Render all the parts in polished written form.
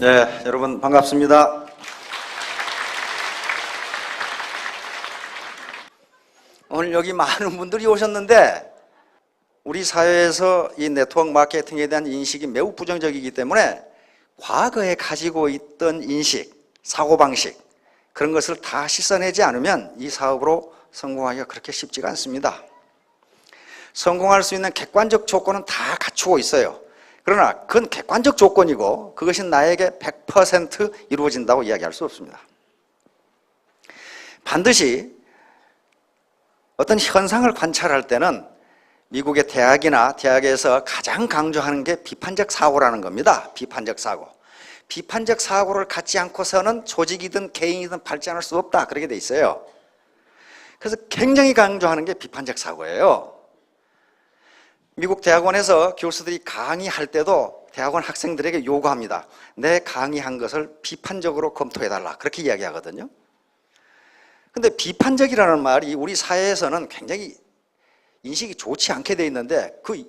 네, 여러분 반갑습니다. 오늘 여기 많은 분들이 오셨는데 우리 사회에서 이 네트워크 마케팅에 대한 인식이 매우 부정적이기 때문에 과거에 가지고 있던 인식, 사고방식 그런 것을 다 씻어내지 않으면 이 사업으로 성공하기가 그렇게 쉽지가 않습니다. 성공할 수 있는 객관적 조건은 다 갖추고 있어요. 그러나 그건 객관적 조건이고 그것이 나에게 100% 이루어진다고 이야기할 수 없습니다. 반드시 어떤 현상을 관찰할 때는 미국의 대학이나 대학에서 가장 강조하는 게 비판적 사고라는 겁니다. 비판적 사고. 비판적 사고를 갖지 않고서는 조직이든 개인이든 발전할 수 없다. 그렇게 돼 있어요. 그래서 굉장히 강조하는 게 비판적 사고예요. 미국 대학원에서 교수들이 강의할 때도 대학원 학생들에게 요구합니다. 내 강의한 것을 비판적으로 검토해달라. 그렇게 이야기하거든요. 근데 비판적이라는 말이 우리 사회에서는 굉장히 인식이 좋지 않게 돼 있는데 그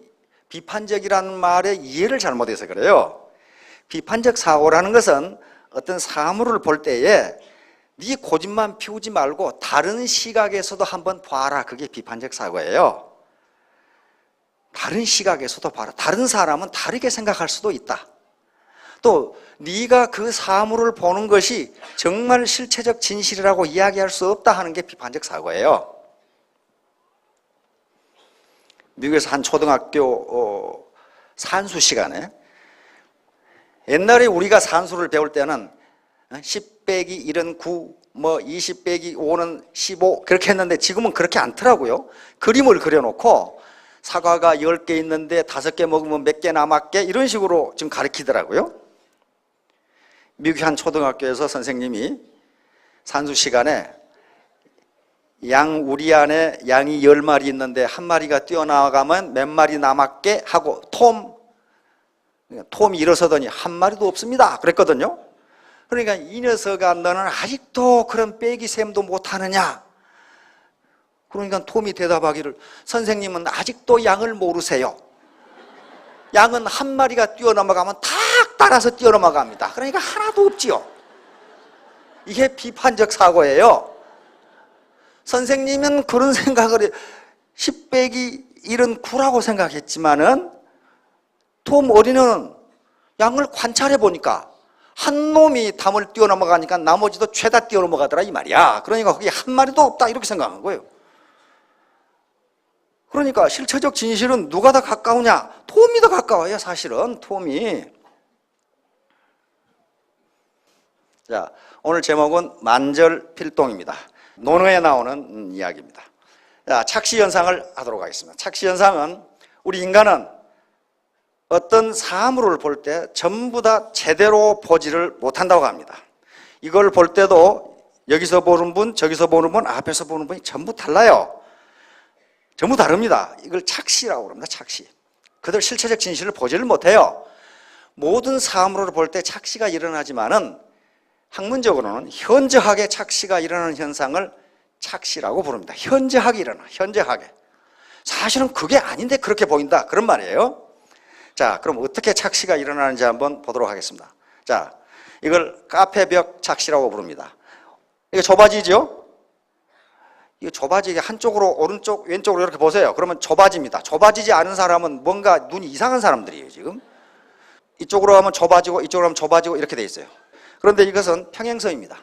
비판적이라는 말의 이해를 잘못해서 그래요. 비판적 사고라는 것은 어떤 사물을 볼 때에 네 고집만 피우지 말고 다른 시각에서도 한번 봐라. 그게 비판적 사고예요. 다른 시각에서도 봐라. 다른 사람은 다르게 생각할 수도 있다. 또 네가 그 사물을 보는 것이 정말 실체적 진실이라고 이야기할 수 없다 하는 게 비판적 사고예요. 미국에서 한 초등학교 산수 시간에 옛날에 우리가 산수를 배울 때는 10 빼기 1은 9, 20 빼기 5는 15 그렇게 했는데 지금은 그렇게 않더라고요. 그림을 그려놓고 사과가 10개 있는데 5개 먹으면 몇 개 남았게 이런 식으로 지금 가르치더라고요. 미국의 한 초등학교에서 선생님이 산수 시간에 양 우리 안에 양이 10마리 있는데 한 마리가 뛰어나가면 몇 마리 남았게 하고 톰이 일어서더니 한 마리도 없습니다. 그랬거든요. 그러니까 이 녀석아 너는 아직도 그런 빼기 셈도 못하느냐. 그러니까 톰이 대답하기를 선생님은 아직도 양을 모르세요. 양은 한 마리가 뛰어넘어가면 탁 따라서 뛰어넘어갑니다. 그러니까 하나도 없지요. 이게 비판적 사고예요. 선생님은 그런 생각을 10 빼기 1은 9라고 생각했지만은 톰 어린애는 양을 관찰해 보니까 한 놈이 담을 뛰어넘어가니까 나머지도 죄다 뛰어넘어가더라 이 말이야. 그러니까 거기 한 마리도 없다 이렇게 생각한 거예요. 그러니까 실체적 진실은 누가 더 가까우냐? 톰이 더 가까워요, 사실은. 톰이. 자, 오늘 제목은 만절필동입니다. 논어에 나오는 이야기입니다. 자, 착시현상을 하도록 하겠습니다. 착시현상은 우리 인간은 어떤 사물을 볼 때 전부 다 제대로 보지를 못한다고 합니다. 이걸 볼 때도 여기서 보는 분, 저기서 보는 분, 앞에서 보는 분이 전부 달라요. 전부 다릅니다. 이걸 착시라고 합니다. 착시. 그들 실체적 진실을 보지를 못해요. 모든 사물을 볼 때 착시가 일어나지만은 학문적으로는 현저하게 착시가 일어나는 현상을 착시라고 부릅니다. 현저하게 일어나. 현저하게. 사실은 그게 아닌데 그렇게 보인다. 그런 말이에요. 자, 그럼 어떻게 착시가 일어나는지 한번 보도록 하겠습니다. 자, 이걸 카페벽 착시라고 부릅니다. 이게 좁아지죠? 이거 좁아지게 한쪽으로 오른쪽 왼쪽으로 이렇게 보세요. 그러면 좁아집니다. 좁아지지 않은 사람은 뭔가 눈이 이상한 사람들이에요. 지금 이쪽으로 하면 좁아지고 이쪽으로 하면 좁아지고 이렇게 돼 있어요. 그런데 이것은 평행선입니다.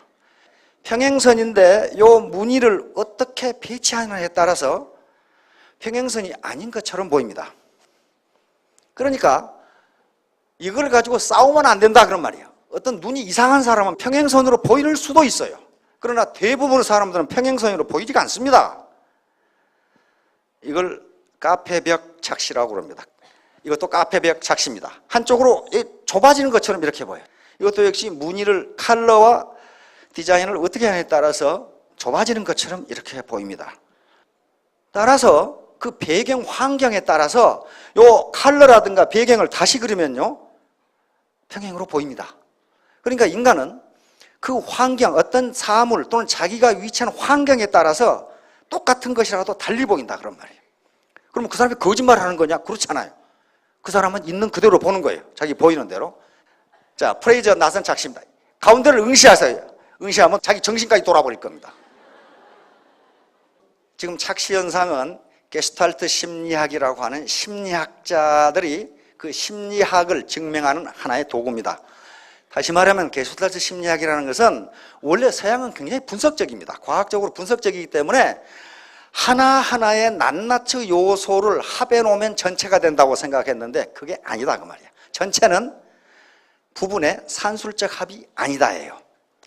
평행선인데 이 무늬를 어떻게 배치하느냐에 따라서 평행선이 아닌 것처럼 보입니다. 그러니까 이걸 가지고 싸우면 안 된다 그런 말이에요. 어떤 눈이 이상한 사람은 평행선으로 보일 수도 있어요. 그러나 대부분의 사람들은 평행선으로 보이지가 않습니다. 이걸 카페벽 착시라고 합니다. 이것도 카페벽 착시입니다. 한쪽으로 좁아지는 것처럼 이렇게 보여요. 이것도 역시 무늬를 컬러와 디자인을 어떻게 하느냐에 따라서 좁아지는 것처럼 이렇게 보입니다. 따라서 그 배경 환경에 따라서 요 컬러라든가 배경을 다시 그리면요 평행으로 보입니다. 그러니까 인간은 그 환경, 어떤 사물 또는 자기가 위치한 환경에 따라서 똑같은 것이라도 달리 보인다 그런 말이에요. 그러면 그 사람이 거짓말하는 거냐? 그렇잖아요. 그 사람은 있는 그대로 보는 거예요. 자기 보이는 대로. 자, 프레이저 나선 착시입니다. 가운데를 응시하세요. 응시하면 자기 정신까지 돌아버릴 겁니다. 지금 착시 현상은 게슈탈트 심리학이라고 하는 심리학자들이 그 심리학을 증명하는 하나의 도구입니다. 다시 말하면 게슈탈트 심리학이라는 것은 원래 서양은 굉장히 분석적입니다. 과학적으로 분석적이기 때문에 하나하나의 낱낱의 요소를 합해 놓으면 전체가 된다고 생각했는데 그게 아니다 그 말이야. 전체는 부분의 산술적 합이 아니다예요.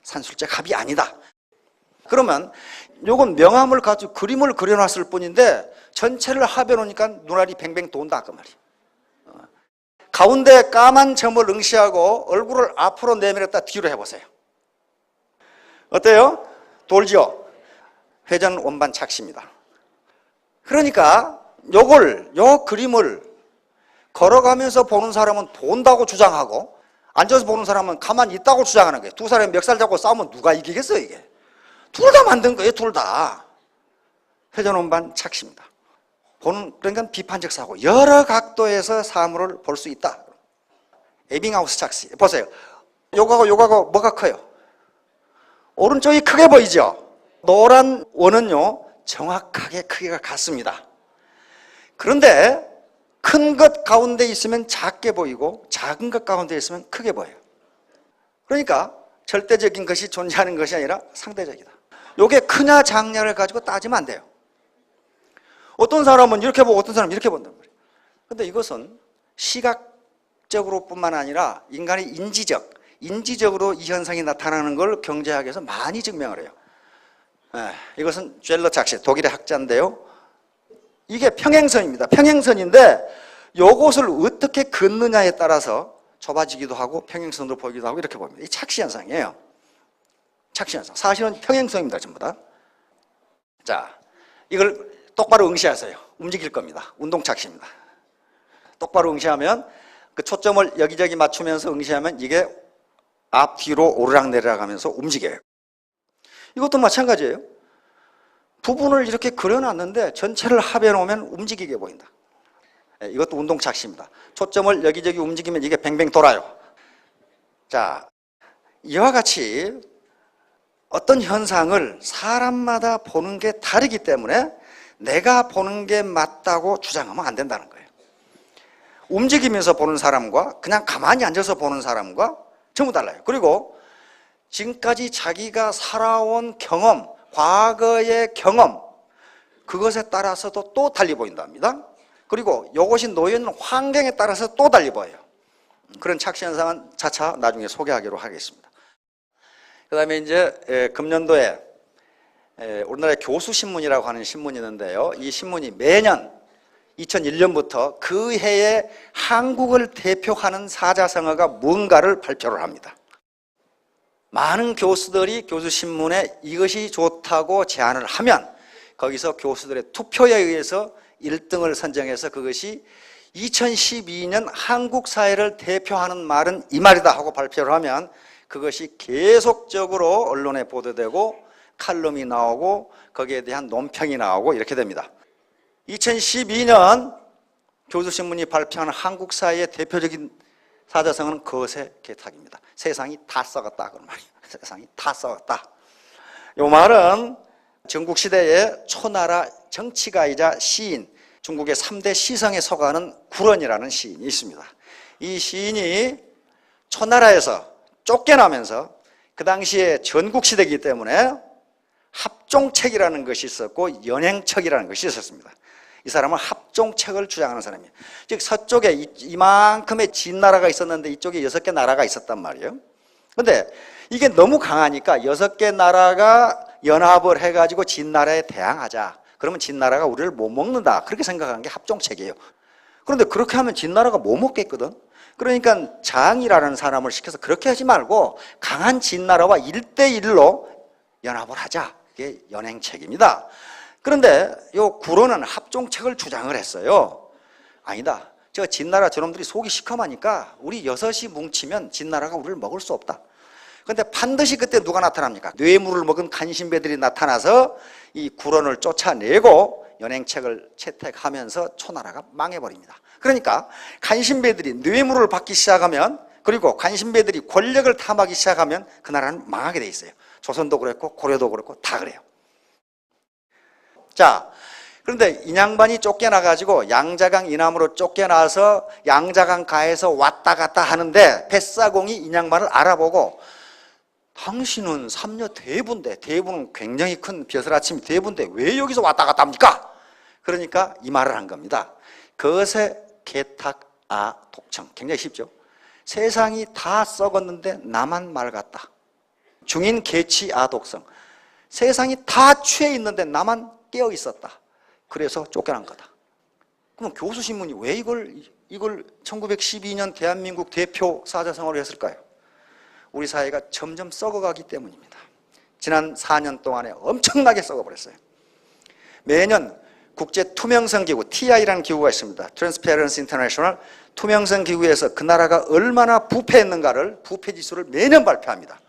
산술적 합이 아니다. 그러면 요건 명암을 가지고 그림을 그려놨을 뿐인데 전체를 합해 놓으니까 눈알이 뱅뱅 돈다 그 말이야. 가운데 까만 점을 응시하고 얼굴을 앞으로 내밀었다 뒤로 해보세요. 어때요? 돌죠? 회전 원반 착시입니다. 그러니까 요 그림을 걸어가면서 보는 사람은 돈다고 주장하고 앉아서 보는 사람은 가만히 있다고 주장하는 거예요. 두 사람이 멱살 잡고 싸우면 누가 이기겠어요 이게? 둘 다 만든 거예요, 둘 다. 회전 원반 착시입니다. 그러니까 비판적 사고, 여러 각도에서 사물을 볼 수 있다. 에빙하우스 착시. 보세요. 요거하고 뭐가 커요? 오른쪽이 크게 보이죠? 노란 원은요, 정확하게 크기가 같습니다. 그런데 큰 것 가운데 있으면 작게 보이고 작은 것 가운데 있으면 크게 보여요. 그러니까 절대적인 것이 존재하는 것이 아니라 상대적이다. 요게 크냐 작냐를 가지고 따지면 안 돼요. 어떤 사람은 이렇게 보고 어떤 사람은 이렇게 본단 말이에요. 근데 이것은 시각적으로 뿐만 아니라 인간의 인지적으로 이 현상이 나타나는 걸 경제학에서 많이 증명을 해요. 이것은 젤러 착시, 독일의 학자인데요. 이게 평행선입니다. 평행선인데 요것을 어떻게 긋느냐에 따라서 좁아지기도 하고 평행선으로 보이기도 하고 이렇게 봅니다. 이 착시 현상이에요. 착시 현상. 사실은 평행선입니다, 전부 다. 자, 이걸 똑바로 응시하세요. 움직일 겁니다. 운동 착시입니다. 똑바로 응시하면 그 초점을 여기저기 맞추면서 응시하면 이게 앞뒤로 오르락내리락 하면서 움직여요. 이것도 마찬가지예요. 부분을 이렇게 그려놨는데 전체를 합해 놓으면 움직이게 보인다. 이것도 운동 착시입니다. 초점을 여기저기 움직이면 이게 뱅뱅 돌아요. 자, 이와 같이 어떤 현상을 사람마다 보는 게 다르기 때문에 내가 보는 게 맞다고 주장하면 안 된다는 거예요. 움직이면서 보는 사람과 그냥 가만히 앉아서 보는 사람과 전부 달라요. 그리고 지금까지 자기가 살아온 경험, 과거의 경험, 그것에 따라서도 또 달리 보인답니다. 그리고 이것이 놓여있는 환경에 따라서 또 달리 보여요. 그런 착시 현상은 차차 나중에 소개하기로 하겠습니다. 그 다음에 이제 금년도에 우리나라의 교수신문이라고 하는 신문이 있는데요. 이 신문이 매년 2001년부터 그 해에 한국을 대표하는 사자성어가 뭔가를 발표를 합니다. 많은 교수들이 교수신문에 이것이 좋다고 제안을 하면 거기서 교수들의 투표에 의해서 1등을 선정해서 그것이 2012년 한국 사회를 대표하는 말은 이 말이다 하고 발표를 하면 그것이 계속적으로 언론에 보도되고 칼럼이 나오고 거기에 대한 논평이 나오고 이렇게 됩니다. 2012년 교수신문이 발표하는 한국 사회의 대표적인 사자성어는 거세 개탁입니다. 세상이 다 썩었다 그런 말이에요. 세상이 다 썩었다. 이 말은 전국시대의 초나라 정치가이자 시인, 중국의 3대 시성에 속하는 구런이라는 시인이 있습니다. 이 시인이 초나라에서 쫓겨나면서 그 당시에 전국시대이기 때문에 합종책이라는 것이 있었고 연행책이라는 것이 있었습니다. 이 사람은 합종책을 주장하는 사람이에요. 즉 서쪽에 이만큼의 진나라가 있었는데 이쪽에 6개 나라가 있었단 말이에요. 그런데 이게 너무 강하니까 6개 나라가 연합을 해가지고 진나라에 대항하자. 그러면 진나라가 우리를 못 먹는다. 그렇게 생각한 게 합종책이에요. 그런데 그렇게 하면 진나라가 못 먹겠거든. 그러니까 장이라는 사람을 시켜서 그렇게 하지 말고 강한 진나라와 1대1로 연합을 하자. 이게 연행책입니다. 그런데 요 구론은 합종책을 주장을 했어요. 아니다. 저 진나라 저놈들이 속이 시커하니까 우리 6이 뭉치면 진나라가 우리를 먹을 수 없다. 그런데 반드시 그때 누가 나타납니까? 뇌물을 먹은 간신배들이 나타나서 이 구론을 쫓아내고 연행책을 채택하면서 초나라가 망해버립니다. 그러니까 간신배들이 뇌물을 받기 시작하면 그리고 간신배들이 권력을 탐하기 시작하면 그 나라는 망하게 돼 있어요. 조선도 그랬고 고려도 그랬고 다 그래요. 자, 그런데 인양반이 쫓겨나가지고 양자강 이남으로 쫓겨나서 양자강 가에서 왔다 갔다 하는데 뱃사공이 인양반을 알아보고 당신은 삼녀 대부인데, 대부는 굉장히 큰 벼슬아침 대부인데 왜 여기서 왔다 갔다 합니까? 그러니까 이 말을 한 겁니다. 거세 개탁아 독청. 굉장히 쉽죠. 세상이 다 썩었는데 나만 맑았다. 중인 개취 아독성. 세상이 다 취해 있는데 나만 깨어 있었다. 그래서 쫓겨난 거다. 그럼 교수신문이 왜 이걸 1912년 대한민국 대표 사자성어로 했을까요? 우리 사회가 점점 썩어가기 때문입니다. 지난 4년 동안에 엄청나게 썩어버렸어요. 매년 국제 투명성 기구 TI라는 기구가 있습니다. Transparency International. 투명성 기구에서 그 나라가 얼마나 부패했는가를, 부패 지수를 매년 발표합니다.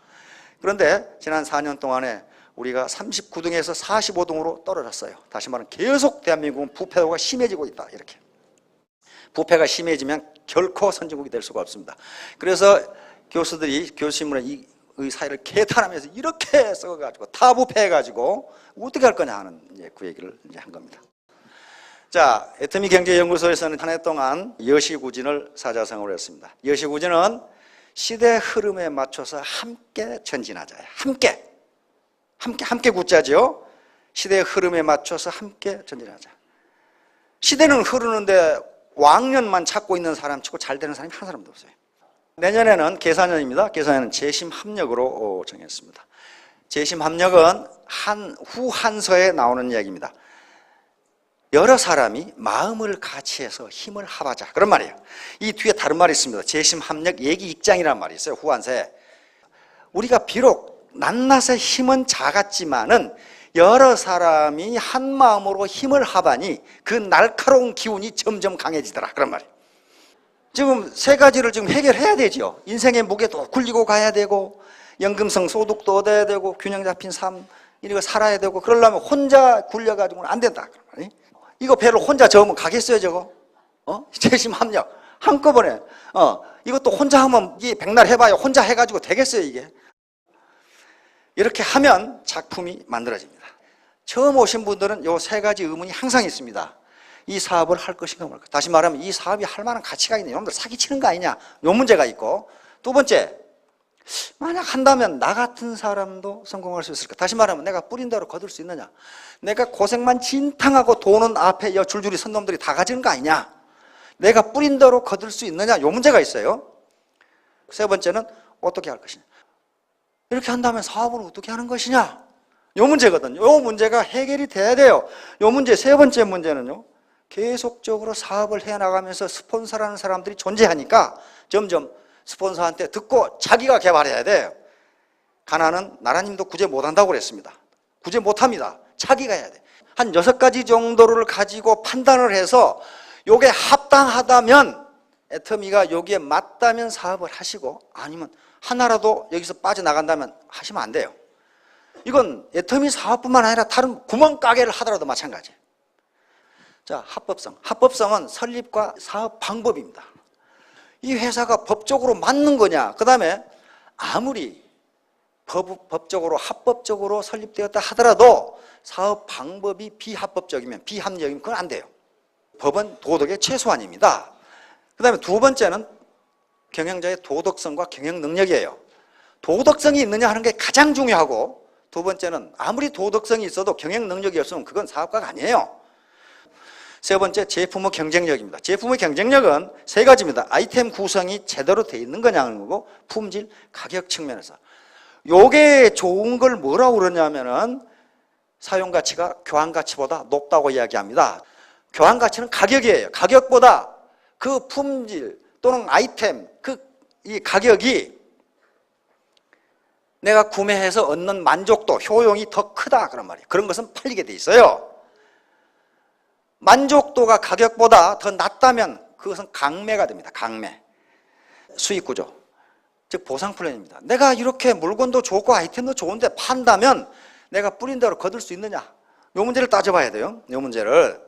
그런데 지난 4년 동안에 우리가 39등에서 45등으로 떨어졌어요. 다시 말하면 계속 대한민국은 부패도가 심해지고 있다. 이렇게. 부패가 심해지면 결코 선진국이 될 수가 없습니다. 그래서 교수들이 교수신문에 이 사회를 개탄하면서 이렇게 썩어가지고 다 부패해가지고 어떻게 할 거냐 하는 그 얘기를 한 겁니다. 자, 애터미 경제연구소에서는 한 해 동안 여시구진을 사자성어로 했습니다. 여시구진은 시대 흐름에 맞춰서 함께 전진하자. 함께 굳자죠. 시대의 흐름에 맞춰서 함께 전진하자. 시대는 흐르는데 왕년만 찾고 있는 사람 치고 잘 되는 사람이 한 사람도 없어요. 내년에는 계산년입니다. 계산년은 재심합력으로 정했습니다. 재심합력은 후한서에 나오는 이야기입니다. 여러 사람이 마음을 같이해서 힘을 합하자. 그런 말이에요. 이 뒤에 다른 말이 있습니다. 재심합력 얘기익장이라는 말이 있어요. 후한서에. 우리가 비록 낱낱의 힘은 작았지만은 여러 사람이 한 마음으로 힘을 합하니 그 날카로운 기운이 점점 강해지더라. 그런 말이에요. 지금 세 가지를 지금 해결해야 되죠. 인생의 무게도 굴리고 가야 되고, 연금성 소득도 얻어야 되고, 균형 잡힌 삶, 이거 살아야 되고, 그러려면 혼자 굴려가지고는 안 된다. 이거 배를 혼자 저으면 가겠어요, 저거? 재심합력. 한꺼번에. 이것도 혼자 하면, 이게 백날 해봐요. 혼자 해가지고 되겠어요, 이게? 이렇게 하면 작품이 만들어집니다. 처음 오신 분들은 이 세 가지 의문이 항상 있습니다. 이 사업을 할 것인가 말까. 다시 말하면 이 사업이 할 만한 가치가 있냐. 여러분들 사기치는 거 아니냐. 이 문제가 있고, 두 번째, 만약 한다면 나 같은 사람도 성공할 수 있을까. 다시 말하면 내가 뿌린 대로 거둘 수 있느냐. 내가 고생만 진탕하고 돈은 앞에 줄줄이 선 놈들이 다 가지는 거 아니냐. 내가 뿌린 대로 거둘 수 있느냐. 이 문제가 있어요. 세 번째는 어떻게 할 것이냐. 이렇게 한다면 사업을 어떻게 하는 것이냐. 이 문제거든요. 이 문제가 해결이 돼야 돼요. 이 문제, 세 번째 문제는요. 계속적으로 사업을 해나가면서 스폰서라는 사람들이 존재하니까 점점 스폰서한테 듣고 자기가 개발해야 돼요. 가나는 나라님도 구제 못한다고 그랬습니다. 구제 못합니다. 자기가 해야 돼. 한 6가지 정도를 가지고 판단을 해서 요게 합당하다면, 애터미가 여기에 맞다면 사업을 하시고, 아니면 하나라도 여기서 빠져나간다면 하시면 안 돼요. 이건 애터미 사업뿐만 아니라 다른 구멍가게를 하더라도 마찬가지예요. 자, 합법성. 합법성은 설립과 사업 방법입니다. 이 회사가 법적으로 맞는 거냐, 그 다음에 아무리 법적으로 합법적으로 설립되었다 하더라도 사업 방법이 비합법적이면, 비합리적이면 그건 안 돼요. 법은 도덕의 최소한입니다. 그 다음에 두 번째는 경영자의 도덕성과 경영 능력이에요. 도덕성이 있느냐 하는 게 가장 중요하고, 두 번째는 아무리 도덕성이 있어도 경영 능력이 없으면 그건 사업가가 아니에요. 세 번째, 제품의 경쟁력입니다. 제품의 경쟁력은 세 가지입니다. 아이템 구성이 제대로 돼 있는 거냐는 거고, 품질, 가격 측면에서. 요게 좋은 걸 뭐라고 그러냐면은 사용가치가 교환가치보다 높다고 이야기합니다. 교환가치는 가격이에요. 가격보다 그 품질 또는 아이템, 이 가격이 내가 구매해서 얻는 만족도, 효용이 더 크다. 그런 말이에요. 그런 것은 팔리게 돼 있어요. 만족도가 가격보다 더 낮다면 그것은 강매가 됩니다. 강매. 수익구조. 즉 보상 플랜입니다. 내가 이렇게 물건도 좋고 아이템도 좋은데 판다면 내가 뿌린 대로 거둘 수 있느냐. 이 문제를 따져봐야 돼요. 이 문제를.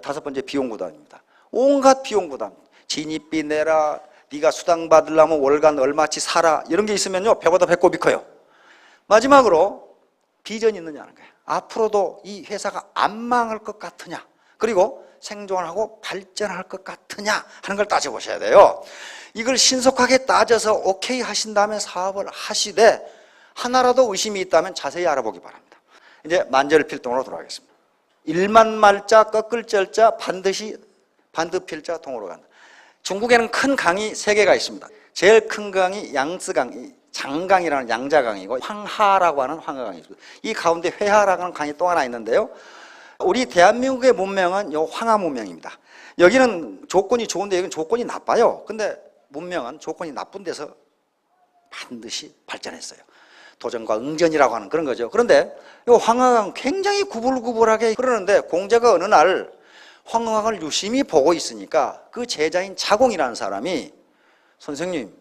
다섯 번째, 비용 부담입니다. 온갖 비용 부담. 진입비 내라, 네가 수당 받으려면 월간 얼마치 살아. 이런 게 있으면요, 배보다 배꼽이 커요. 마지막으로 비전이 있느냐는 거예요. 앞으로도 이 회사가 안 망할 것 같으냐, 그리고 생존하고 발전할 것 같으냐 하는 걸 따져보셔야 돼요. 이걸 신속하게 따져서 오케이 하신 다음에 사업을 하시되 하나라도 의심이 있다면 자세히 알아보기 바랍니다. 이제 만절필동으로 돌아가겠습니다. 일만 말자 꺾을 절자 반드시 반드필자 동으로 간다. 중국에는 큰 강이 3개가 있습니다. 제일 큰 강이 양쯔강, 장강이라는 양자강이고, 황하라고 하는 황하강이 있습니다. 이 가운데 회하라고 하는 강이 또 하나 있는데요, 우리 대한민국의 문명은 요 황하 문명입니다. 여기는 조건이 좋은데 여기는 조건이 나빠요. 근데 문명은 조건이 나쁜 데서 반드시 발전했어요. 도전과 응전이라고 하는 그런 거죠. 그런데 이 황하강 굉장히 구불구불하게 흐르는데, 공자가 어느 날 황하강을 유심히 보고 있으니까 그 제자인 자공이라는 사람이 선생님,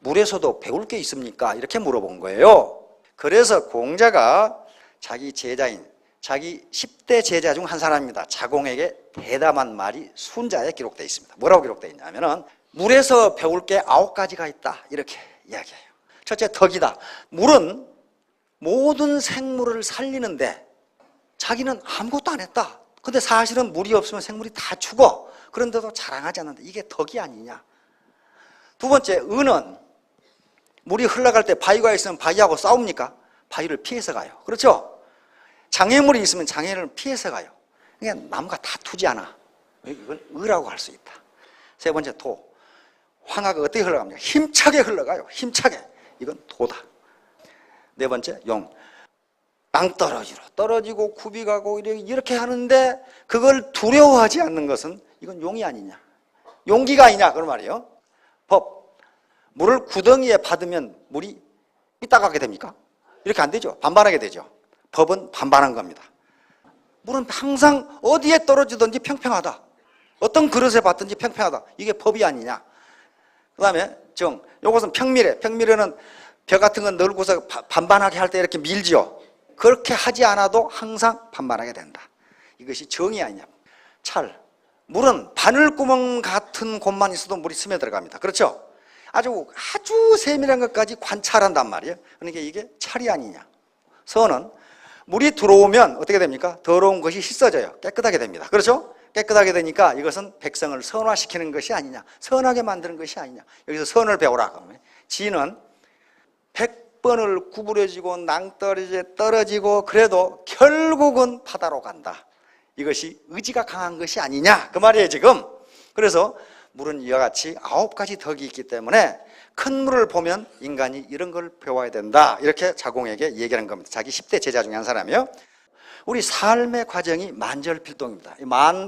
물에서도 배울 게 있습니까? 이렇게 물어본 거예요. 그래서 공자가 자기 제자인, 자기 10대 제자 중 한 사람입니다. 자공에게 대담한 말이 순자에 기록되어 있습니다. 뭐라고 기록되어 있냐면은, 물에서 배울 게 9가지가 있다, 이렇게 이야기해요. 첫째, 덕이다. 물은 모든 생물을 살리는데 자기는 아무것도 안 했다. 근데 사실은 물이 없으면 생물이 다 죽어. 그런데도 자랑하지 않는다. 이게 덕이 아니냐. 두 번째, 은은 물이 흘러갈 때 바위가 있으면 바위하고 싸웁니까? 바위를 피해서 가요. 그렇죠? 장애물이 있으면 장애를 피해서 가요. 그러니까 나무가 다투지 않아. 이건 의라고 할 수 있다. 세 번째, 도. 황하가 어떻게 흘러갑니까? 힘차게 흘러가요. 힘차게. 이건 도다. 네 번째, 용. 낭떠러지로 떨어지고 굽이 가고 이렇게 하는데 그걸 두려워하지 않는 것은 이건 용이 아니냐, 용기가 아니냐, 그런 말이에요. 법. 물을 구덩이에 받으면 물이 삐딱하게 됩니까? 이렇게 안 되죠. 반반하게 되죠. 법은 반반한 겁니다. 물은 항상 어디에 떨어지든지 평평하다. 어떤 그릇에 받든지 평평하다. 이게 법이 아니냐. 그 다음에 정. 요것은 평밀해. 평밀에는 벼 같은 건 널고서 반반하게 할 때 이렇게 밀지요. 그렇게 하지 않아도 항상 반반하게 된다. 이것이 정이 아니냐. 찰. 물은 바늘구멍 같은 곳만 있어도 물이 스며들어갑니다. 그렇죠? 아주 세밀한 것까지 관찰한단 말이에요. 그러니까 이게 찰이 아니냐. 선은 물이 들어오면 어떻게 됩니까? 더러운 것이 씻어져요. 깨끗하게 됩니다. 그렇죠? 깨끗하게 되니까 이것은 백성을 선화시키는 것이 아니냐, 선하게 만드는 것이 아니냐. 여기서 선을 배우라. 지는 100번을 구부러지고 낭떠러지에 떨어지고 그래도 결국은 바다로 간다. 이것이 의지가 강한 것이 아니냐, 그 말이에요 지금. 그래서 물은 이와 같이 9가지 덕이 있기 때문에 큰 물을 보면 인간이 이런 걸 배워야 된다, 이렇게 자공에게 얘기하는 겁니다. 자기 10대 제자 중에 한 사람이에요. 우리 삶의 과정이 만절필동입니다.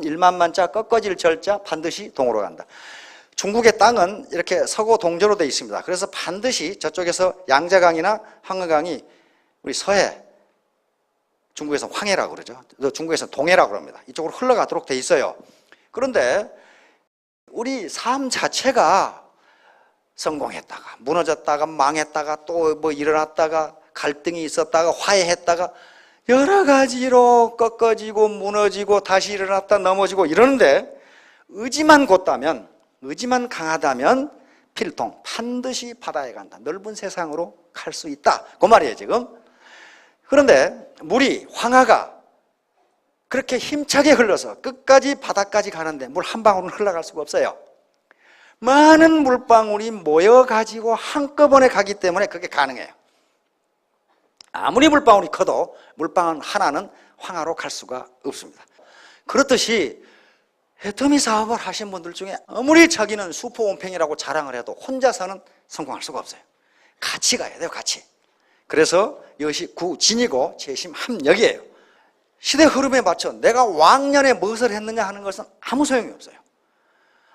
일만만자 꺾어질 절자 반드시 동으로 간다. 중국의 땅은 이렇게 서고 동저로 되어 있습니다. 그래서 반드시 저쪽에서 양자강이나 황하강이 우리 서해, 중국에서 황해라고 그러죠. 중국에서 동해라고 합니다. 이쪽으로 흘러가도록 되어 있어요. 그런데 우리 삶 자체가 성공했다가 무너졌다가 망했다가 또 뭐 일어났다가 갈등이 있었다가 화해했다가 여러 가지로 꺾어지고 무너지고 다시 일어났다 넘어지고 이러는데, 의지만 곧다면, 의지만 강하다면 필통, 반드시 바다에 간다. 넓은 세상으로 갈 수 있다. 그 말이에요 지금. 그런데 물이, 황하가 그렇게 힘차게 흘러서 끝까지 바다까지 가는데 물 한 방울은 흘러갈 수가 없어요. 많은 물방울이 모여가지고 한꺼번에 가기 때문에 그게 가능해요. 아무리 물방울이 커도 물방울 하나는 황하로 갈 수가 없습니다. 그렇듯이 해터미 사업을 하신 분들 중에 아무리 자기는 슈퍼원팽이라고 자랑을 해도 혼자서는 성공할 수가 없어요. 같이 가야 돼요, 같이. 그래서 이것이 구진이고 재심합력이에요. 시대 흐름에 맞춰 내가 왕년에 무엇을 했느냐 하는 것은 아무 소용이 없어요.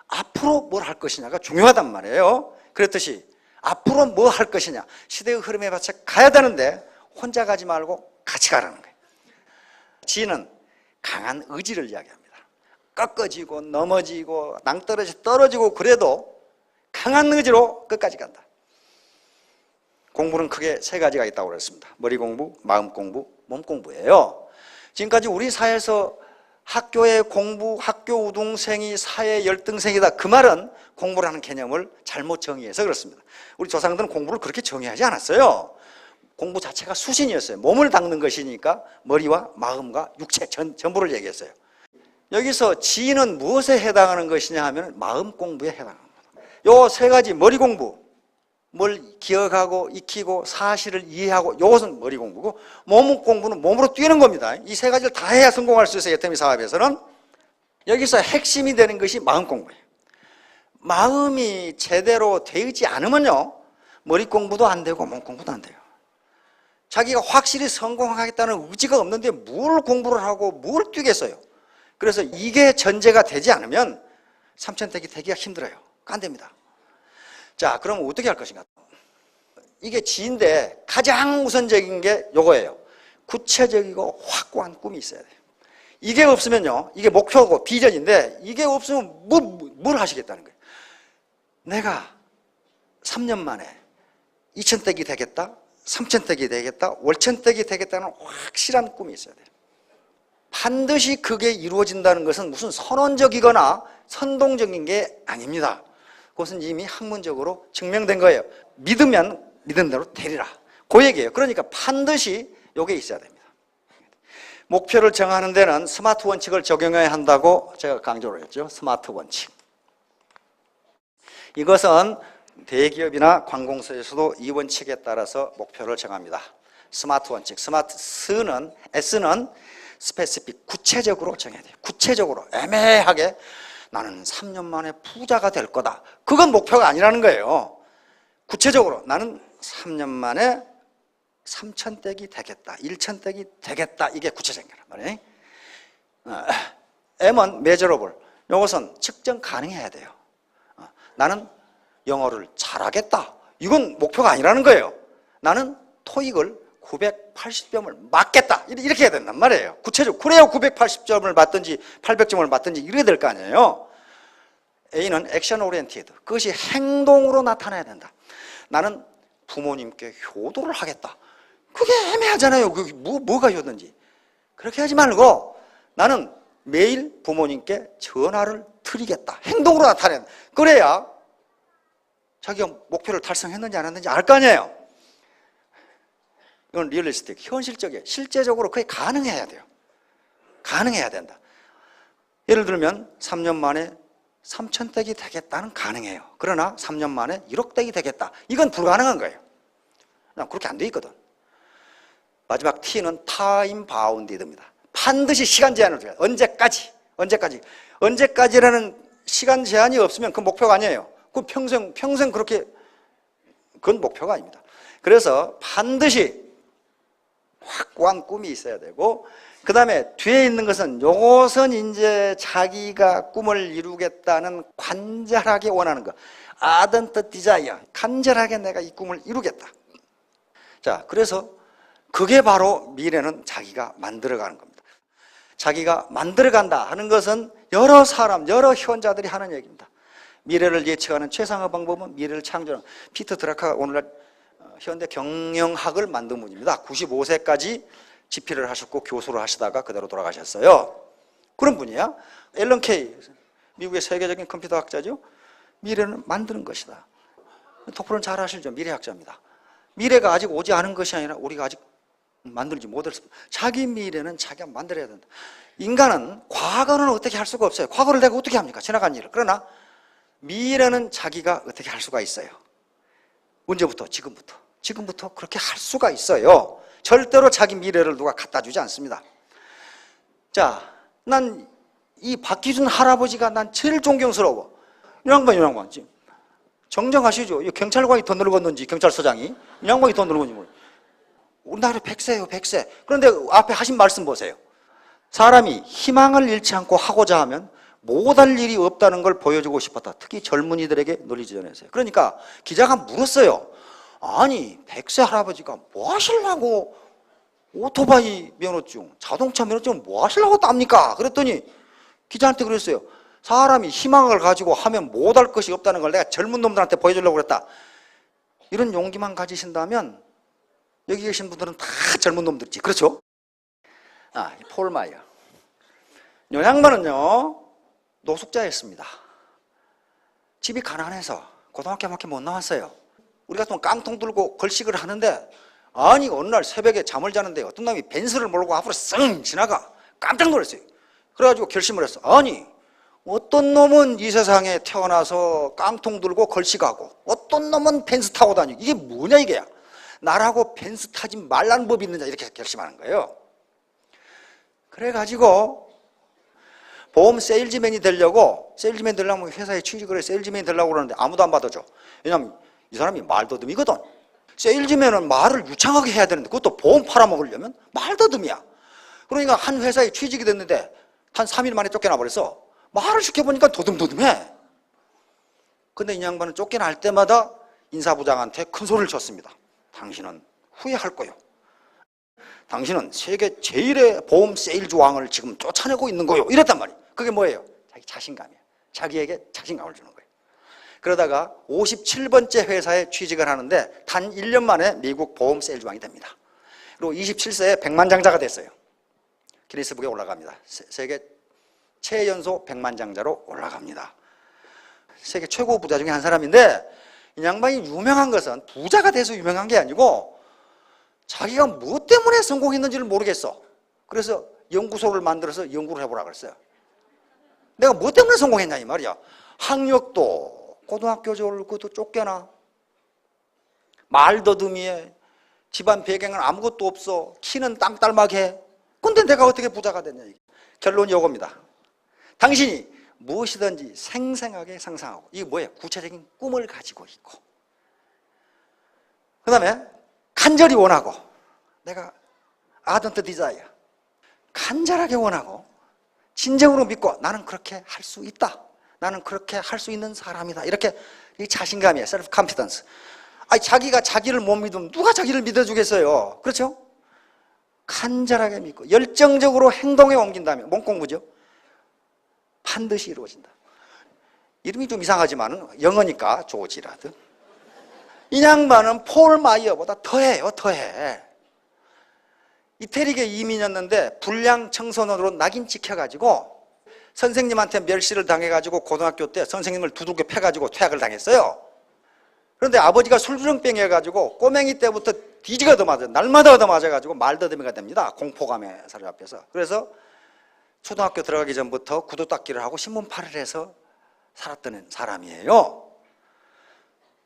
앞으로 뭘 할 것이냐가 중요하단 말이에요. 그렇듯이 앞으로 뭐 할 것이냐, 시대의 흐름에 맞춰 가야 되는데 혼자 가지 말고 같이 가라는 거예요. 지는 강한 의지를 이야기합니다. 꺾어지고 넘어지고 떨어지고 그래도 강한 의지로 끝까지 간다. 공부는 크게 3가지가 있다고 그랬습니다. 머리 공부, 마음 공부, 몸 공부예요. 지금까지 우리 사회에서 학교의 공부, 학교 우등생이 사회 열등생이다. 그 말은 공부라는 개념을 잘못 정의해서 그렇습니다. 우리 조상들은 공부를 그렇게 정의하지 않았어요. 공부 자체가 수신이었어요. 몸을 닦는 것이니까 머리와 마음과 육체 전부를 얘기했어요. 여기서 지는 무엇에 해당하는 것이냐 하면 마음 공부에 해당합니다. 요 세 가지 머리 공부, 뭘 기억하고 익히고 사실을 이해하고 이것은 머리 공부고, 몸 공부는 몸으로 뛰는 겁니다. 이 세 가지를 다 해야 성공할 수 있어요. 예태미 사업에서는. 여기서 핵심이 되는 것이 마음 공부예요. 마음이 제대로 되지 않으면요, 머리 공부도 안 되고 몸 공부도 안 돼요. 자기가 확실히 성공하겠다는 의지가 없는데 뭘 공부를 하고 뭘 뛰겠어요. 그래서 이게 전제가 되지 않으면 삼천대기 되기가 힘들어요. 안 됩니다. 자, 그럼 어떻게 할 것인가? 이게 지인데 가장 우선적인 게 요거예요. 구체적이고 확고한 꿈이 있어야 돼요. 이게 없으면요, 이게 목표고 비전인데 이게 없으면 뭘 하시겠다는 거예요. 내가 3년 만에 2천대기 되겠다, 3천대기 되겠다, 월천대기 되겠다는 확실한 꿈이 있어야 돼요. 반드시 그게 이루어진다는 것은 무슨 선언적이거나 선동적인 게 아닙니다. 그것은 이미 학문적으로 증명된 거예요. 믿으면 믿은 대로 되리라. 그 얘기예요. 그러니까 반드시 이게 있어야 됩니다. 목표를 정하는 데는 스마트 원칙을 적용해야 한다고 제가 강조를 했죠. 스마트 원칙. 이것은 대기업이나 관공서에서도 이 원칙에 따라서 목표를 정합니다. 스마트 원칙. S는 스페시픽, 구체적으로 정해야 돼요. 구체적으로, 애매하게 나는 3년 만에 부자가 될 거다. 그건 목표가 아니라는 거예요. 구체적으로 나는 3년 만에 3천대기 되겠다, 1천대기 되겠다. 이게 구체적인 거란 말이에요. M은 measurable. 이것은 측정 가능해야 돼요. 나는 영어를 잘하겠다. 이건 목표가 아니라는 거예요. 나는 토익을 980점을 맞겠다. 이렇게 해야 된단 말이에요. 구체적으로. 그래야 980점을 맞든지 800점을 맞든지 이래야 될 거 아니에요. A는 액션 오리엔티드. 그것이 행동으로 나타나야 된다. 나는 부모님께 효도를 하겠다. 그게 애매하잖아요. 그게 뭐가 효도인지. 그렇게 하지 말고 나는 매일 부모님께 전화를 드리겠다. 행동으로 나타내야 된다. 그래야 자기가 목표를 달성했는지 안 했는지 알 거 아니에요. 이건 리얼리스틱, 현실적이에요. 실제적으로 그게 가능해야 돼요. 가능해야 된다. 예를 들면 3년 만에 3천대기 되겠다는 가능해요. 그러나 3년 만에 1억대기 되겠다. 이건 불가능한 거예요. 그렇게 안 돼 있거든. 마지막 T는 타임 바운디드입니다. 반드시 시간 제한을 줘야 돼요. 언제까지라는 시간 제한이 없으면 그 목표가 아니에요. 그 평생 그렇게, 그건 목표가 아닙니다. 그래서 반드시 확고한 꿈이 있어야 되고, 그 다음에 뒤에 있는 것은 요것은 이제 자기가 꿈을 이루겠다는 간절하게 원하는 것. ardent desire. 간절하게 내가 이 꿈을 이루겠다. 자, 그래서 그게 바로 미래는 자기가 만들어가는 겁니다. 자기가 만들어간다 하는 것은 여러 사람, 여러 현자들이 하는 얘기입니다. 미래를 예측하는 최상의 방법은 미래를 창조하는, 피터 드라카가 오늘날 현대 경영학을 만든 분입니다. 95세까지 집필을 하셨고 교수를 하시다가 그대로 돌아가셨어요. 그런 분이야. 앨런 케이, 미국의 세계적인 컴퓨터학자죠. 미래는 만드는 것이다. 덕분은 잘 아시죠? 미래학자입니다. 미래가 아직 오지 않은 것이 아니라 우리가 아직 만들지 못했어. 자기 미래는 자기가 만들어야 된다. 인간은 과거는 어떻게 할 수가 없어요. 과거를 내가 어떻게 합니까? 지나간 일을. 그러나 미래는 자기가 어떻게 할 수가 있어요. 언제부터? 지금부터 그렇게 할 수가 있어요. 절대로 자기 미래를 누가 갖다 주지 않습니다. 자, 난 이 박기준 할아버지가 난 제일 존경스러워. 이 양반 지금 정정하시죠. 이 경찰관이 더 늙었는지, 경찰서장이 이 양반이 더 늙었는지 모르겠어요. 우리나라 100세예요, 100세. 그런데 앞에 하신 말씀 보세요. 사람이 희망을 잃지 않고 하고자 하면 못할 일이 없다는 걸 보여주고 싶었다. 특히 젊은이들에게 널리 지전했어요. 그러니까 기자가 물었어요. 아니, 100세 할아버지가 뭐 하시려고 오토바이 면허증, 자동차 면허증 뭐 하시려고 땁니까? 그랬더니 기자한테 그랬어요. 사람이 희망을 가지고 하면 못할 것이 없다는 걸 내가 젊은 놈들한테 보여주려고 그랬다. 이런 용기만 가지신다면 여기 계신 분들은 다 젊은 놈들이지. 그렇죠? 폴 마이어. 요 양반은요, 노숙자였습니다. 집이 가난해서 고등학교밖에 못 나왔어요. 우리 같으면 깡통 들고 걸식을 하는데, 아니 어느 날 새벽에 잠을 자는데 어떤 놈이 벤츠를 몰고 앞으로 쓱 지나가. 깜짝 놀랐어요. 그래가지고 결심을 했어. 아니 어떤 놈은 이 세상에 태어나서 깡통 들고 걸식하고 어떤 놈은 벤츠 타고 다니고, 이게 뭐냐 이게야. 나라고 벤츠 타지 말라는 법이 있느냐, 이렇게 결심하는 거예요. 그래가지고 보험 세일즈맨이 되려고, 세일즈맨 되려면 회사에 취직을 해 세일즈맨이 되려고 그러는데 아무도 안 받아줘. 왜냐면 이 사람이 말더듬이거든. 세일즈맨은 말을 유창하게 해야 되는데 그것도 보험 팔아먹으려면 말더듬이야. 그러니까 한 회사에 취직이 됐는데 한 3일 만에 쫓겨나 버렸어. 말을 시켜보니까 도듬도듬해. 근데 이 양반은 쫓겨날 때마다 인사부장한테 큰 소리를 쳤습니다. 당신은 후회할 거요. 당신은 세계 제일의 보험 세일즈 왕을 지금 쫓아내고 있는 거요. 이랬단 말이에요. 그게 뭐예요? 자기 자신감이에요. 자기에게 자신감을 주는 거예요. 그러다가 57번째 회사에 취직을 하는데 단 1년 만에 미국 보험 세일즈 왕이 됩니다. 그리고 27세에 백만장자가 됐어요. 기네스북에 올라갑니다. 세계 최연소 백만장자로 올라갑니다. 세계 최고 부자 중에 한 사람인데, 이 양반이 유명한 것은 부자가 돼서 유명한 게 아니고 자기가 무엇 때문에 성공했는지를 모르겠어. 그래서 연구소를 만들어서 연구를 해보라 그랬어요. 내가 무엇 때문에 성공했냐 이 말이야. 학력도 고등학교 졸고 그것도 쫓겨나, 말더듬이에, 집안 배경은 아무것도 없어, 키는 땅딸막해. 근데 내가 어떻게 부자가 됐냐. 결론이 이겁니다. 당신이 무엇이든지 생생하게 상상하고, 이게 뭐예요? 구체적인 꿈을 가지고 있고, 그 다음에 간절히 원하고, 내가 ardent desire, 간절하게 원하고 진정으로 믿고 나는 그렇게 할 수 있다, 나는 그렇게 할 수 있는 사람이다, 이렇게 이 자신감이에요. 셀프 컨피던스. 아니 자기가 자기를 못 믿으면 누가 자기를 믿어주겠어요. 그렇죠? 간절하게 믿고 열정적으로 행동에 옮긴다면, 몸공부죠, 반드시 이루어진다. 이름이 좀 이상하지만 영어니까 조지라드. 이 양반은 폴 마이어보다 더해요. 더해. 이태리계 이민이었는데 불량 청소년으로 낙인 찍혀가지고 선생님한테 멸시를 당해가지고 고등학교 때 선생님을 두들겨 패가지고 퇴학을 당했어요. 그런데 아버지가 술주정병이어가지고 꼬맹이 때부터 뒤지가 얻어맞아요. 날마다 얻어맞아가지고 말더듬이가 됩니다. 공포감에 사로잡혀서. 그래서 초등학교 들어가기 전부터 구두 닦기를 하고 신문팔이를 해서 살았던 사람이에요.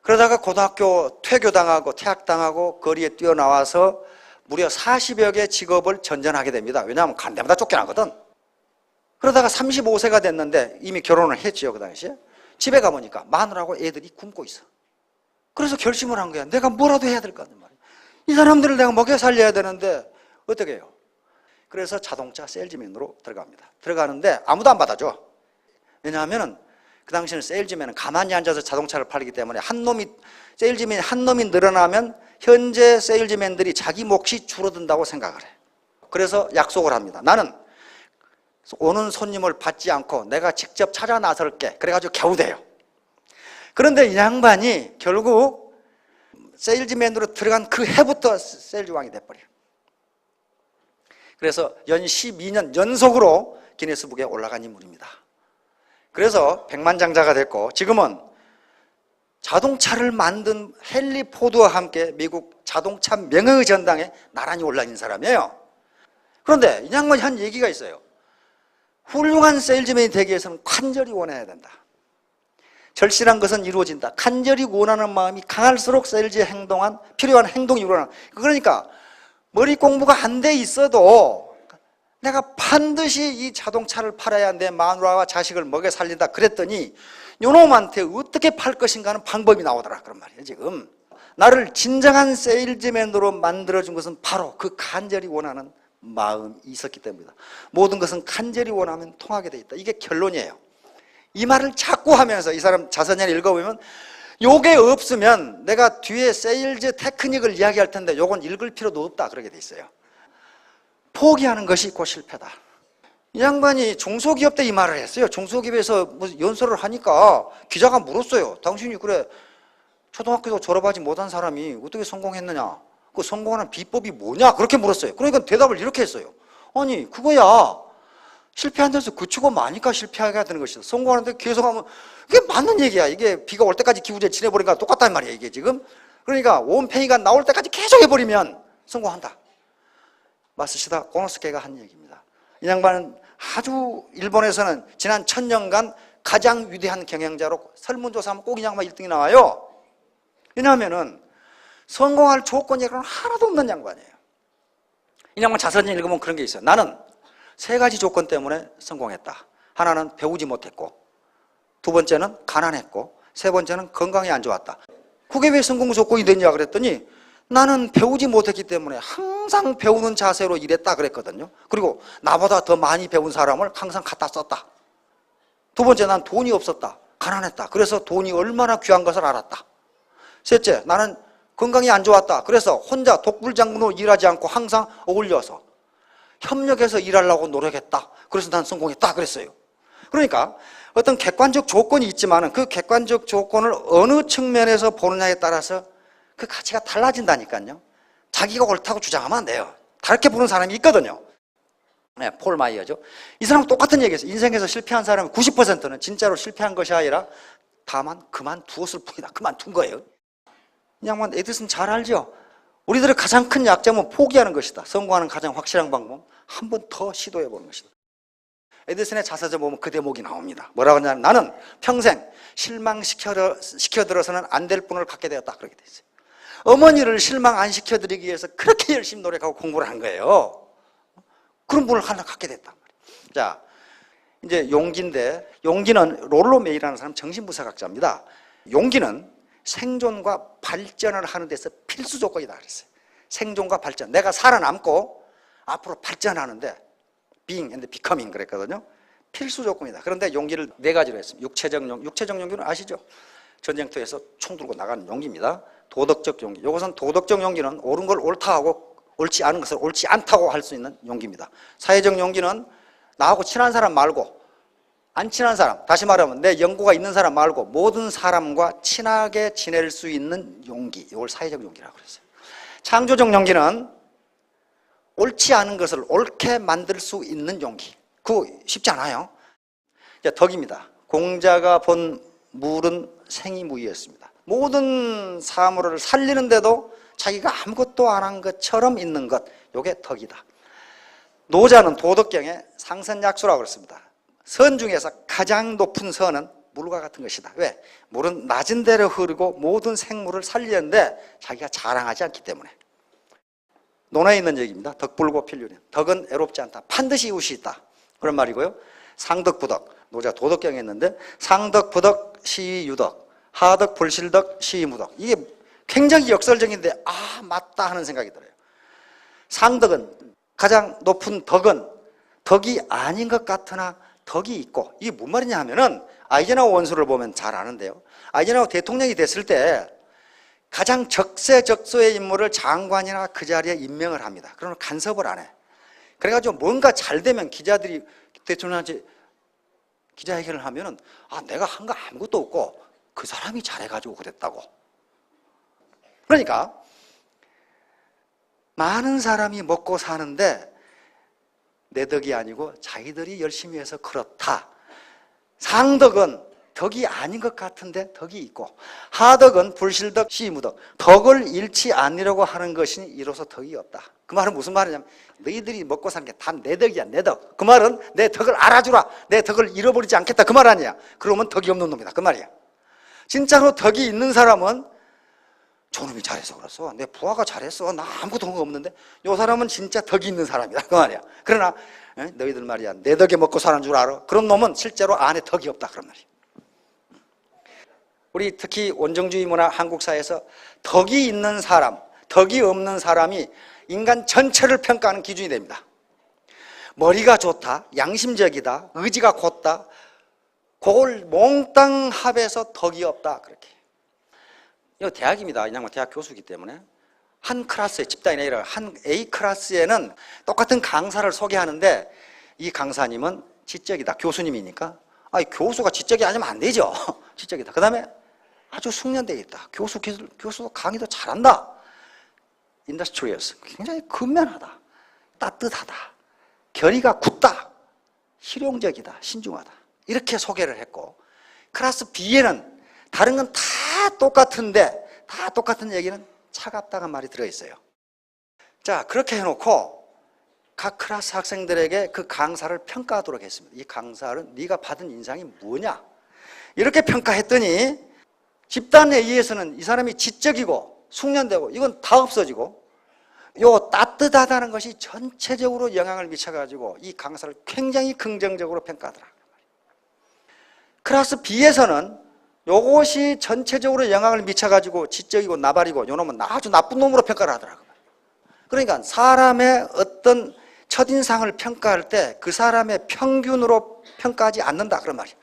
그러다가 고등학교 퇴교당하고 퇴학당하고 거리에 뛰어나와서 무려 40여 개 직업을 전전하게 됩니다. 왜냐하면 간 데마다 쫓겨나거든. 그러다가 35세가 됐는데 이미 결혼을 했지요. 그 당시에. 집에 가보니까 마누라하고 애들이 굶고 있어. 그래서 결심을 한 거야. 내가 뭐라도 해야 될 것 같단 말이야. 이 사람들을 내가 먹여 살려야 되는데 어떻게 해요? 그래서 자동차 세일즈맨으로 들어갑니다. 들어가는데 아무도 안 받아줘. 왜냐하면 그 당시에는 세일즈맨은 가만히 앉아서 자동차를 팔기 때문에 세일즈맨이 한 놈이 늘어나면 현재 세일즈맨들이 자기 몫이 줄어든다고 생각을 해. 그래서 약속을 합니다. 나는 오는 손님을 받지 않고 내가 직접 찾아 나설게. 그래가지고 겨우 돼요. 그런데 이 양반이 결국 세일즈맨으로 들어간 그 해부터 세일즈왕이 돼버려요. 그래서 연 12년 연속으로 기네스북에 올라간 인물입니다. 그래서 백만장자가 됐고, 지금은 자동차를 만든 헨리 포드와 함께 미국 자동차 명예의 전당에 나란히 올라있는 사람이에요. 그런데 이 양반이 한 얘기가 있어요. 훌륭한 세일즈맨이 되기 위해서는 간절히 원해야 된다. 절실한 것은 이루어진다. 간절히 원하는 마음이 강할수록 세일즈에 필요한 행동이 일어나. 그러니까 머리 공부가 안 돼 있어도 내가 반드시 이 자동차를 팔아야 내 마누라와 자식을 먹여 살린다 그랬더니 요놈한테 어떻게 팔 것인가 하는 방법이 나오더라 그런 말이에요. 지금 나를 진정한 세일즈맨으로 만들어준 것은 바로 그 간절히 원하는 마음이 있었기 때문이다. 모든 것은 간절히 원하면 통하게 돼 있다. 이게 결론이에요. 이 말을 자꾸 하면서 이 사람 자서전을 읽어보면 요게 없으면 내가 뒤에 세일즈 테크닉을 이야기할 텐데 요건 읽을 필요도 없다 그렇게 돼 있어요. 포기하는 것이 곧 실패다. 이 양반이 중소기업 때 이 말을 했어요. 중소기업에서 무슨 연설을 하니까 기자가 물었어요. 당신이 그래 초등학교도 졸업하지 못한 사람이 어떻게 성공했느냐, 그 성공하는 비법이 뭐냐 그렇게 물었어요. 그러니까 대답을 이렇게 했어요. 아니 그거야 실패한 데서 그치고 마니까 실패하게 되는 것이다. 성공하는데 계속하면 이게 맞는 얘기야. 이게 비가 올 때까지 기후제 지내버리니까 똑같단 말이야, 이게 지금. 그러니까 원팽이가 나올 때까지 계속 해버리면 성공한다. 마쓰시다 고노스케가 한 얘기입니다. 이 양반은 아주 일본에서는 지난 1000년간 가장 위대한 경영자로 설문조사하면 꼭 이 양반 1등이 나와요. 왜냐하면은 성공할 조건이라는 하나도 없는 양반이에요. 이 양반 자서전 읽으면 그런 게 있어요. 나는 3가지 조건 때문에 성공했다. 하나는 배우지 못했고, 2번째는 가난했고, 3번째는 건강이 안 좋았다. 그게 왜 성공 조건이 됐냐 그랬더니 나는 배우지 못했기 때문에 항상 배우는 자세로 일했다 그랬거든요. 그리고 나보다 더 많이 배운 사람을 항상 갖다 썼다. 2번째, 난 돈이 없었다. 가난했다. 그래서 돈이 얼마나 귀한 것을 알았다. 셋째, 나는 건강이 안 좋았다. 그래서 혼자 독불장군으로 일하지 않고 항상 어울려서 협력해서 일하려고 노력했다. 그래서 난 성공했다 그랬어요. 그러니까 어떤 객관적 조건이 있지만 그 객관적 조건을 어느 측면에서 보느냐에 따라서 그 가치가 달라진다니까요. 자기가 옳다고 주장하면 안 돼요. 다르게 보는 사람이 있거든요. 네, 폴 마이어죠. 이 사람 똑같은 얘기했어요. 인생에서 실패한 사람의 90%는 진짜로 실패한 것이 아니라 다만 그만두었을 뿐이다. 그만둔 거예요. 이 양반 에디슨 잘 알죠? 우리들의 가장 큰 약점은 포기하는 것이다. 성공하는 가장 확실한 방법은 한 번 더 시도해 보는 것이다. 에디슨의 자서전 보면 그 대목이 나옵니다. 뭐라고 하냐면 나는 평생 실망시켜들어서는 안 될 뿐을 갖게 되었다. 그렇게 돼 있어요. 어머니를 실망 안 시켜드리기 위해서 그렇게 열심히 노력하고 공부를 한 거예요. 그런 분을 하나 갖게 됐단 말이에요. 자, 이제 용기인데, 용기는 롤로 메이라는 사람 정신분석학자입니다. 용기는 생존과 발전을 하는 데서 필수 조건이다 그랬어요. 생존과 발전. 내가 살아남고 앞으로 발전하는데 being and becoming 그랬거든요. 필수 조건이다. 그런데 용기를 4가지로 했습니다. 육체적 용기는 아시죠? 전쟁터에서 총 들고 나가는 용기입니다. 도덕적 용기. 이것은 도덕적 용기는 옳은 걸 옳다 하고 옳지 않은 것을 옳지 않다고 할 수 있는 용기입니다. 사회적 용기는 나하고 친한 사람 말고 안 친한 사람, 다시 말하면 내 연고가 있는 사람 말고 모든 사람과 친하게 지낼 수 있는 용기, 이걸 사회적 용기라고 그랬어요. 창조적 용기는 옳지 않은 것을 옳게 만들 수 있는 용기. 그거 쉽지 않아요. 이제 덕입니다. 공자가 본 물은 생이무이였습니다. 모든 사물을 살리는데도 자기가 아무것도 안 한 것처럼 있는 것, 이게 덕이다. 노자는 도덕경에 상선약수라고 그랬습니다. 선 중에서 가장 높은 선은 물과 같은 것이다. 왜? 물은 낮은 데로 흐르고 모든 생물을 살리는데 자기가 자랑하지 않기 때문에. 논어에 있는 얘기입니다. 덕불고 필륜이. 덕은 애롭지 않다. 반드시 이웃이 있다. 그런 말이고요. 상덕부덕. 노자 도덕경에 있는데 상덕부덕 시유덕, 하덕 불실덕 시무덕. 이게 굉장히 역설적인데 아 맞다 하는 생각이 들어요. 상덕은 가장 높은 덕은 덕이 아닌 것 같으나 덕이 있고, 이게 뭔 말이냐 하면은 아이젠하워 원수를 보면 잘 아는데요. 아이젠하워 대통령이 됐을 때 가장 적세적소의 인물을 장관이나 그 자리에 임명을 합니다. 그러면 간섭을 안 해. 그래가지고 뭔가 잘 되면 기자들이 대통령한테 기자회견을 하면은 아 내가 한 거 아무것도 없고 그 사람이 잘해가지고 그랬다고. 그러니까 많은 사람이 먹고 사는데 내 덕이 아니고 자기들이 열심히 해서 그렇다. 상덕은 덕이 아닌 것 같은데 덕이 있고, 하덕은 불실덕 시무덕. 덕을 잃지 않으려고 하는 것이 이로써 덕이 없다. 그 말은 무슨 말이냐면 너희들이 먹고 사는 게 다 내 덕이야, 내 덕. 그 말은 내 덕을 알아주라. 내 덕을 잃어버리지 않겠다. 그 말 아니야. 그러면 덕이 없는 놈이다. 그 말이야. 진짜로 덕이 있는 사람은 저놈이 잘해서 그랬어. 내 부하가 잘했어. 나 아무것도 한 거 없는데. 이 사람은 진짜 덕이 있는 사람이다. 그 말이야. 그러나 너희들 말이야. 내 덕에 먹고 사는 줄 알아. 그런 놈은 실제로 안에 덕이 없다. 그런 말이야. 우리 특히 원정주의 문화 한국 사회에서 덕이 있는 사람, 덕이 없는 사람이 인간 전체를 평가하는 기준이 됩니다. 머리가 좋다, 양심적이다, 의지가 곧다, 그걸 몽땅 합해서 덕이 없다. 그렇게. 이거 대학입니다. 이냥 대학 교수이기 때문에. 한 클래스에, 집단이 아니라 한 A 클래스에는 똑같은 강사를 소개하는데 이 강사님은 지적이다. 교수님이니까. 아니, 교수가 지적이 아니면 안 되죠. 지적이다. 그 다음에 아주 숙련되어 있다. 교수도 강의도 잘한다. 인더스트리얼스. 굉장히 근면하다. 따뜻하다. 결의가 굳다. 실용적이다, 신중하다 이렇게 소개를 했고, 클래스 B에는 다른 건 다 똑같은데 다 똑같은 얘기는 차갑다는 말이 들어있어요. 자, 그렇게 해놓고 각 클래스 학생들에게 그 강사를 평가하도록 했습니다. 이 강사는 네가 받은 인상이 뭐냐? 이렇게 평가했더니 집단에 의해서는 이 사람이 지적이고 숙련되고 이건 다 없어지고, 요 따뜻하다는 것이 전체적으로 영향을 미쳐가지고 이 강사를 굉장히 긍정적으로 평가하더라. 클래스 B에서는 요것이 전체적으로 영향을 미쳐가지고 지적이고 나발이고 요놈은 아주 나쁜 놈으로 평가를 하더라고요. 그러니까 사람의 어떤 첫인상을 평가할 때 그 사람의 평균으로 평가하지 않는다 그런 말이에요.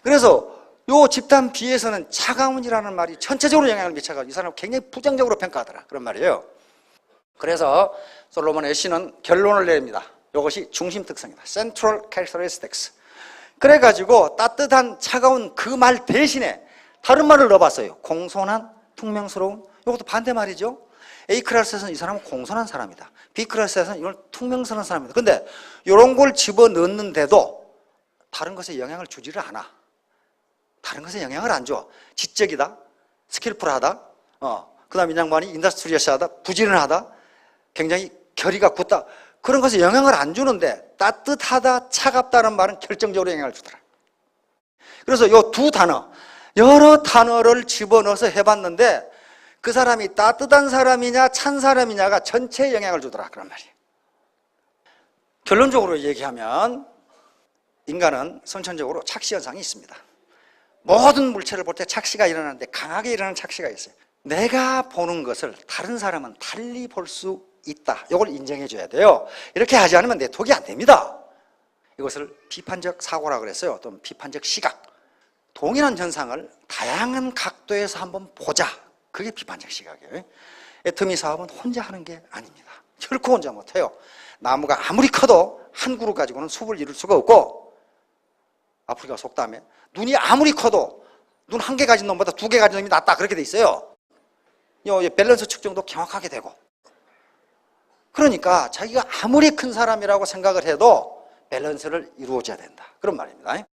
그래서 요 집단 B에서는 차가운이라는 말이 전체적으로 영향을 미쳐가지고 이 사람을 굉장히 부정적으로 평가하더라 그런 말이에요. 그래서 솔로몬 애쉬는 결론을 내립니다. 이것이 중심 특성이다. Central Characteristics. 그래가지고 따뜻한 차가운 그 말 대신에 다른 말을 넣어봤어요. 공손한, 퉁명스러운. 이것도 반대 말이죠. A 클래스에서는 이 사람은 공손한 사람이다. B 클래스에서는 이걸 퉁명스러운 사람이다. 근데 이런 걸 집어넣는데도 다른 것에 영향을 주지를 않아. 다른 것에 영향을 안 줘. 지적이다, 스킬풀하다, 그 다음 이 양반이 인더스트리어스하다, 부지런하다, 굉장히 결의가 굳다, 그런 것에 영향을 안 주는데 따뜻하다, 차갑다는 말은 결정적으로 영향을 주더라. 그래서 이 두 단어, 여러 단어를 집어넣어서 해봤는데 그 사람이 따뜻한 사람이냐 찬 사람이냐가 전체에 영향을 주더라 그런 말이에요. 결론적으로 얘기하면 인간은 선천적으로 착시현상이 있습니다. 모든 물체를 볼 때 착시가 일어나는데 강하게 일어나는 착시가 있어요. 내가 보는 것을 다른 사람은 달리 볼 수 있다. 이걸 인정해 줘야 돼요. 이렇게 하지 않으면 내통이 안 됩니다. 이것을 비판적 사고라고 그랬어요. 또는 비판적 시각. 동일한 현상을 다양한 각도에서 한번 보자. 그게 비판적 시각이에요. 애터미 사업은 혼자 하는 게 아닙니다. 결코 혼자 못해요. 나무가 아무리 커도 한 그루 가지고는 숲을 이룰 수가 없고, 아프리카 속담에 눈이 아무리 커도 눈 한 개 가진 놈보다 두 개 가진 놈이 낫다 그렇게 돼 있어요. 밸런스 측정도 정확하게 되고. 그러니까 자기가 아무리 큰 사람이라고 생각을 해도 밸런스를 이루어줘야 된다 그런 말입니다.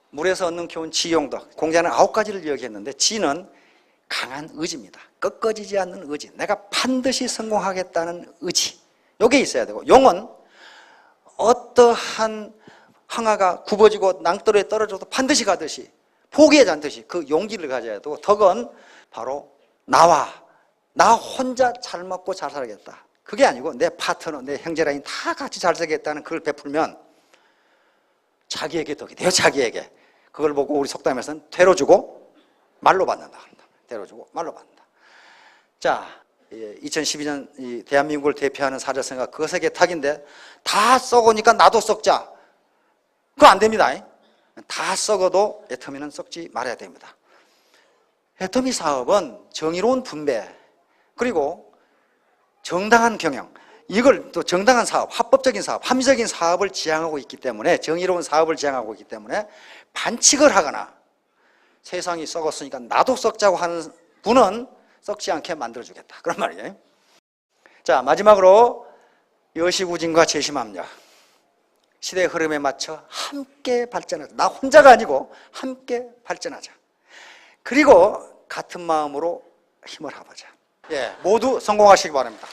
물에서 얻는 기운 지용도, 공자는 9가지를 이야기했는데 지는 강한 의지입니다. 꺾어지지 않는 의지, 내가 반드시 성공하겠다는 의지, 이게 있어야 되고, 용은 어떠한 항아가 굽어지고 낭떠러에 떨어져도 반드시 가듯이 포기하지 않듯이 그 용기를 가져야 되고, 덕은 바로 나 혼자 잘 먹고 잘 살겠다, 그게 아니고 내 파트너, 내 형제라인 다 같이 잘 살겠다는 그걸 베풀면 자기에게 덕이 돼요. 자기에게. 그걸 보고 우리 속담에서는 되로 주고 말로 받는다. 되로 주고 말로 받는다. 자, 2012년 대한민국을 대표하는 사자성어가 거세게 탁인데, 다 썩으니까 나도 썩자. 그거 안 됩니다. 다 썩어도 애터미는 썩지 말아야 됩니다. 애터미 사업은 정의로운 분배, 그리고 정당한 경영, 이걸 또 정당한 사업, 합법적인 사업, 합리적인 사업을 지향하고 있기 때문에, 정의로운 사업을 지향하고 있기 때문에 반칙을 하거나 세상이 썩었으니까 나도 썩자고 하는 분은 썩지 않게 만들어주겠다 그런 말이에요. 자, 마지막으로 여시구진과 재심합력, 시대의 흐름에 맞춰 함께 발전하자. 나 혼자가 아니고 함께 발전하자. 그리고 같은 마음으로 힘을 합하자. 모두 성공하시기 바랍니다.